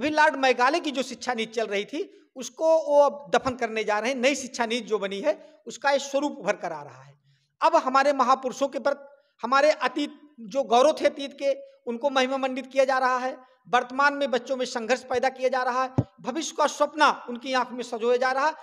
अभी लॉर्ड मेघालय की जो शिक्षा नीति चल रही थी उसको वो अब दफन करने जा रहे हैं। नई शिक्षा नीति जो बनी है उसका एक स्वरूप उभर कर आ रहा है। अब हमारे महापुरुषों के प्रति हमारे अतीत जो गौरव थे अतीत के उनको महिमा मंडित किया जा रहा है। वर्तमान में बच्चों में संघर्ष पैदा किया जा रहा है। भविष्य का सपना उनकी आंख में सजोया जा रहा है।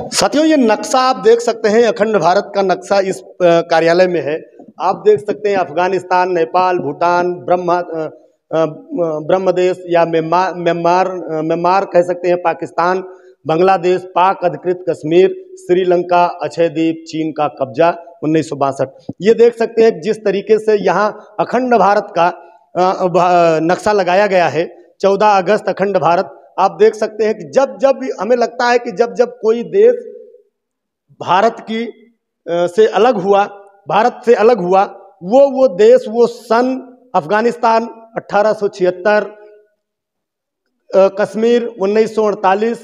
साथियों, ये नक्शा आप देख सकते हैं, अखंड भारत का नक्शा इस कार्यालय में है। आप देख सकते हैं अफगानिस्तान, नेपाल, भूटान, ब्रह्मदेश या म्यांमार कह सकते हैं, पाकिस्तान, बांग्लादेश, पाक अधिकृत कश्मीर, श्रीलंका, अक्षय द्वीप, चीन का कब्जा 1962। ये देख सकते हैं जिस तरीके से यहाँ अखंड भारत का नक्शा लगाया गया है। 14 अगस्त अखंड भारत। आप देख सकते हैं कि जब जब हमें लगता है कि जब जब कोई देश भारत की से अलग हुआ, भारत से अलग हुआ, वो देश, वो सन अफगानिस्तान 1876, कश्मीर 1948,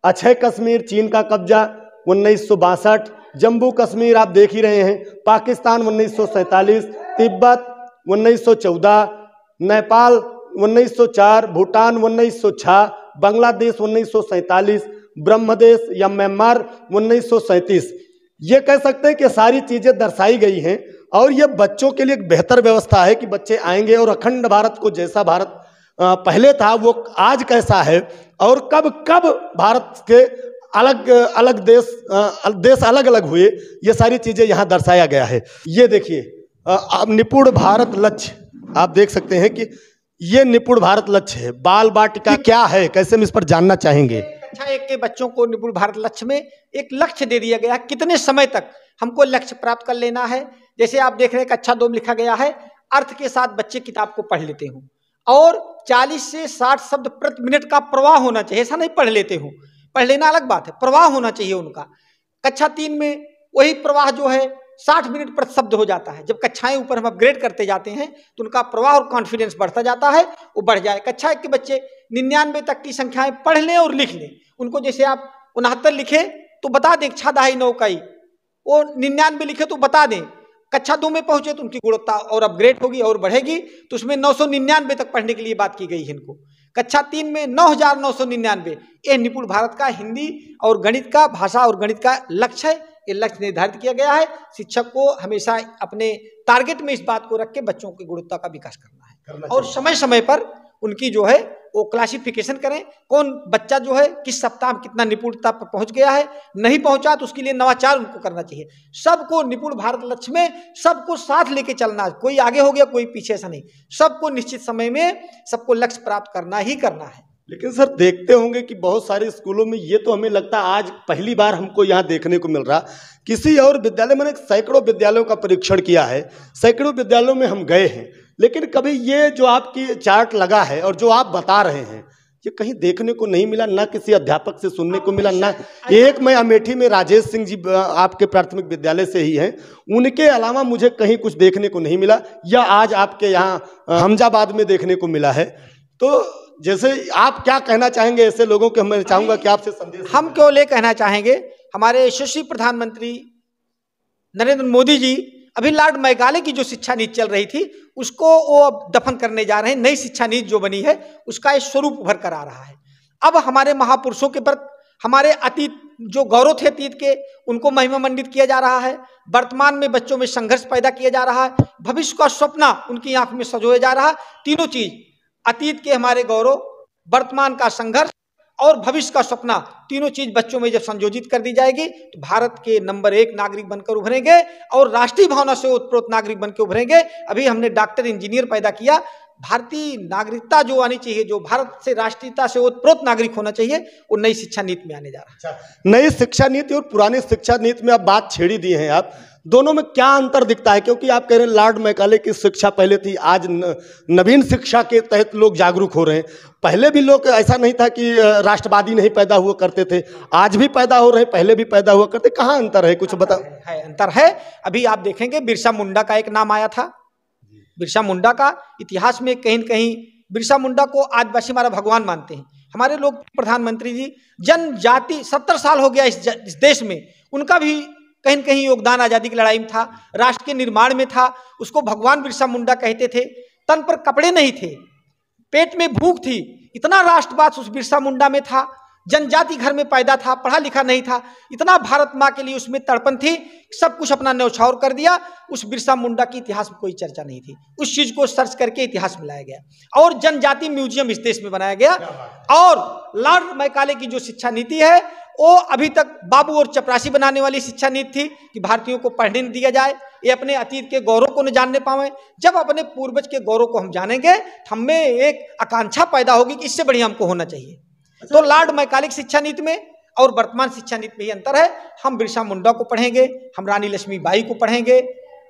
अक्षय कश्मीर, चीन का कब्जा 1962, जम्मू कश्मीर आप देख ही रहे हैं, पाकिस्तान 1947, तिब्बत 1914, नेपाल 1904, भूटान 1906, बांग्लादेश 1947, ब्रह्मदेश या म्यांमार 1937। ये कह सकते हैं कि सारी चीज़ें दर्शाई गई हैं और ये बच्चों के लिए एक बेहतर व्यवस्था है कि बच्चे आएंगे और अखंड भारत को, जैसा भारत पहले था वो आज कैसा है और कब कब भारत के अलग अलग देश अलग अलग हुए, ये सारी चीज़ें यहाँ दर्शाया गया है। ये देखिए निपुण भारत लक्ष्य, आप देख सकते हैं कि ये निपुण भारत लक्ष्य है। बाल वाटिका क्या है, कैसे हम इस पर जानना चाहेंगे। कक्षा 1 के बच्चों को निपुण भारत लक्ष्य में एक लक्ष्य दे दिया गया, कितने समय तक हमको लक्ष्य प्राप्त कर लेना है। जैसे आप देख रहे हैं कक्षा 2 में लिखा गया है, अर्थ के साथ बच्चे किताब को पढ़ लेते हो और 40 से 60 शब्द प्रति मिनट का प्रवाह होना चाहिए। ऐसा नहीं पढ़ लेते हो, पढ़ लेना अलग बात है, प्रवाह होना चाहिए उनका। कक्षा 3 में वही प्रवाह जो है 60 मिनट प्रति शब्द हो जाता है। जब कक्षाएं ऊपर हम अपग्रेड करते जाते हैं तो उनका प्रवाह और कॉन्फिडेंस बढ़ता जाता है, वो बढ़ जाए। कक्षा 1 के बच्चे 99 तक की संख्याएं पढ़ लें और लिख लें। उनको जैसे आप 69 लिखे तो बता दें, 6 दहाई 9 इकाई, वो 99 लिखे तो बता दें। कक्षा 2 में पहुंचे तो उनकी गुणवत्ता और अपग्रेड होगी और बढ़ेगी, तो उसमें 999 तक पढ़ने के लिए बात की गई है इनको। कक्षा 3 में 9999, यह निपुण भारत का हिंदी और गणित का, भाषा और गणित का लक्ष्य है। ये लक्ष्य निर्धारित किया गया है। शिक्षक को हमेशा अपने टारगेट में इस बात को रख के बच्चों की गुणवत्ता का विकास करना है और समय समय पर उनकी जो है वो क्लासिफिकेशन करें, कौन बच्चा जो है किस सप्ताह में कितना निपुणता पर पहुंच गया है, नहीं पहुंचा तो उसके लिए नवाचार उनको करना चाहिए। सबको निपुण भारत लक्ष्य में सबको साथ लेके चलना, कोई आगे हो गया कोई पीछे, ऐसा नहीं। सबको निश्चित समय में सबको लक्ष्य प्राप्त करना ही करना है। लेकिन सर देखते होंगे कि बहुत सारे स्कूलों में ये तो हमें लगता है आज पहली बार हमको यहाँ देखने को मिल रहा। किसी और विद्यालय, मैंने सैकड़ों विद्यालयों का परीक्षण किया है, सैकड़ों विद्यालयों में हम गए हैं, लेकिन कभी ये जो आपकी चार्ट लगा है और जो आप बता रहे हैं ये कहीं देखने को नहीं मिला, ना किसी अध्यापक से सुनने को मिला, ना एक। मैं अमेठी में राजेश सिंह जी आपके प्राथमिक विद्यालय से ही हैं, उनके अलावा मुझे कहीं कुछ देखने को नहीं मिला, या आज आपके यहाँ हमजाबाद में देखने को मिला है। तो जैसे आप क्या कहना चाहेंगे ऐसे लोगों के, मैं चाहूंगा कि आपसे संदेश। हम क्यों ले कहना चाहेंगे, हमारे यशस्वी प्रधानमंत्री नरेंद्र मोदी जी अभी लॉर्ड मेघालय की जो शिक्षा नीति चल रही थी उसको वो अब दफन करने जा रहे हैं। नई शिक्षा नीति जो बनी है उसका एक स्वरूप उभर कर आ रहा है। अब हमारे महापुरुषों के प्रति हमारे अतीत जो गौरव थे अतीत के उनको महिमा मंडित किया जा रहा है। वर्तमान में बच्चों में संघर्ष पैदा किया जा रहा है। भविष्य का सपना उनकी आंख में सजोया जा रहा है। तीनों चीज, अतीत के हमारे गौरव, वर्तमान का संघर्ष और भविष्य का सपना, तीनों चीज बच्चों में जब संयोजित कर दी जाएगी तो भारत के नंबर 1 नागरिक बनकर उभरेंगे और राष्ट्रीय भावना से ओतप्रोत नागरिक बनकर उभरेंगे। अभी हमने डॉक्टर, इंजीनियर पैदा किया। भारतीय नागरिकता जो आनी चाहिए, जो भारत से राष्ट्रीयता से ओतप्रोत नागरिक होना चाहिए, वो नई शिक्षा नीति में आने जा रहा है। नई शिक्षा नीति और पुरानी शिक्षा नीति में आप बात छेड़ी दी है, आप दोनों में क्या अंतर दिखता है? क्योंकि आप कह रहे हैं लॉर्ड मेघालय की शिक्षा पहले थी, आज नवीन शिक्षा के तहत लोग जागरूक हो रहे हैं। पहले भी लोग, ऐसा नहीं था कि राष्ट्रवादी नहीं पैदा हुआ करते थे, आज भी पैदा हो रहे हैं, पहले भी पैदा हुआ करते। कहाँ अंतर है, कुछ बता। है अंतर है। अभी आप देखेंगे बिरसा मुंडा का एक नाम आया था। बिरसा मुंडा का इतिहास में कहीं न कहीं, बिरसा मुंडा को आदिवासी हमारा भगवान मानते हैं। हमारे लोग प्रधानमंत्री जी जनजाति 70 साल हो गया इस देश में, उनका भी कहीं न कहीं योगदान आज़ादी की लड़ाई में था, राष्ट्र के निर्माण में था। उसको भगवान बिरसा मुंडा कहते थे। तन पर कपड़े नहीं थे, पेट में भूख थी, इतना राष्ट्रवाद उस बिरसा मुंडा में था। जनजाति घर में पैदा था, पढ़ा लिखा नहीं था, इतना भारत माँ के लिए उसमें तड़पन थी, सब कुछ अपना न्यौछावर कर दिया। उस बिरसा मुंडा की इतिहास में कोई चर्चा नहीं थी। उस चीज को सर्च करके इतिहास में लाया गया और जनजाति म्यूजियम इस देश में बनाया गया। और लॉर्ड मैकाले की जो शिक्षा नीति है वो अभी तक बाबू और चपरासी बनाने वाली शिक्षा नीति थी कि भारतीयों को पढ़ने नहीं दिया जाए, ये अपने अतीत के गौरव को न जानने पावे। जब अपने पूर्वज के गौरव को हम जानेंगे तो हमें एक आकांक्षा पैदा होगी कि इससे बढ़िया हमको होना चाहिए। तो लॉर्ड मैकाले की शिक्षा नीति में और वर्तमान शिक्षा नीति में ये अंतर है। हम बिरसा मुंडा को पढ़ेंगे, हम रानी लक्ष्मीबाई को पढ़ेंगे,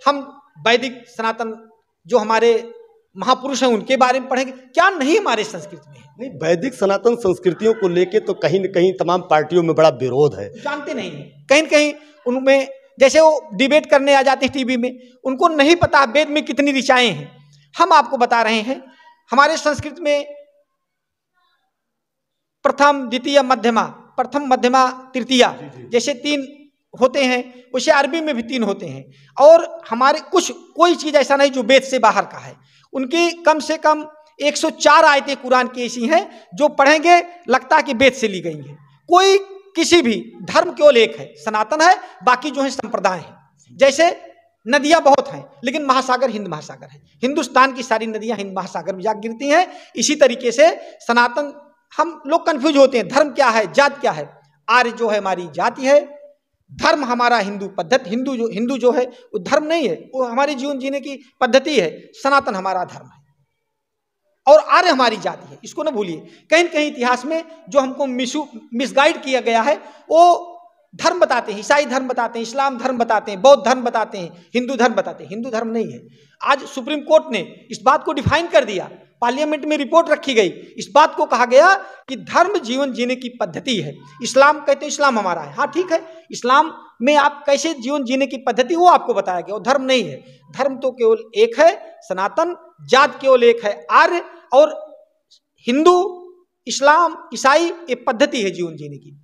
हम वैदिक सनातन जो हमारे महापुरुष हैं उनके बारे में पढ़ेंगे। क्या नहीं हमारे संस्कृति में है? नहीं, वैदिक सनातन संस्कृतियों को लेके तो कहीं न कहीं तमाम पार्टियों में बड़ा विरोध है। जानते नहीं है, कहीं न कहीं उनमें जैसे वो डिबेट करने आ जाते हैं टीवी में, उनको नहीं पता वेद में कितनी ऋचाएं हैं। हम आपको बता रहे हैं हमारे संस्कृत में प्रथम, द्वितीय, मध्यमा, प्रथम, मध्यमा, तृतीया जैसे 3 होते हैं, वैसे अरबी में भी 3 होते हैं। और हमारे कोई चीज ऐसा नहीं जो वेद से बाहर का है। उनकी कम से कम 104 आयतें कुरान की ऐसी हैं जो पढ़ेंगे लगता है कि वेद से ली गई हैं। कोई किसी भी धर्म केवल एक है, सनातन है, बाकी जो है संप्रदाय है। जैसे नदियां बहुत हैं लेकिन महासागर हिंद महासागर है, हिंदुस्तान की सारी नदियां हिंद महासागर में जा गिरती हैं। इसी तरीके से सनातन, हम लोग कंफ्यूज होते हैं धर्म क्या है, जात क्या है। आर्य जो है हमारी जाति है, धर्म हमारा हिंदू पद्धति, हिंदू जो है वो धर्म नहीं है, वो हमारे जीवन जीने की पद्धति है। सनातन हमारा धर्म है और आर्य हमारी जाति है, इसको ना भूलिए। कहीं न कहीं इतिहास में जो हमको मिसगाइड किया गया है वो धर्म बताते हैं, ईसाई धर्म बताते हैं, इस्लाम धर्म बताते हैं, बौद्ध धर्म बताते हैं, हिंदू धर्म बताते हैं। हिंदू धर्म नहीं है। आज सुप्रीम कोर्ट ने इस बात को डिफाइन कर दिया, पार्लियामेंट में रिपोर्ट रखी गई, इस बात को कहा गया कि धर्म जीवन जीने की पद्धति है। इस्लाम कहते हैं इस्लाम हमारा है, हाँ ठीक है, इस्लाम में आप कैसे जीवन जीने की पद्धति वो आपको बताया गया, वो धर्म नहीं है। धर्म तो केवल एक है सनातन, जात केवल एक है आर्य, और हिंदू, इस्लाम, ईसाई ये पद्धति है जीवन जीने की,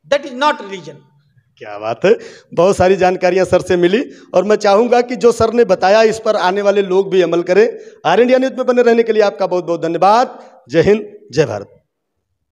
दैट इज नॉट रिलीजन। क्या बात है, बहुत सारी जानकारियां सर से मिली और मैं चाहूंगा कि जो सर ने बताया इस पर आने वाले लोग भी अमल करें। आर इंडिया न्यूज में बने रहने के लिए आपका बहुत बहुत धन्यवाद। जय हिंद, जय भारत।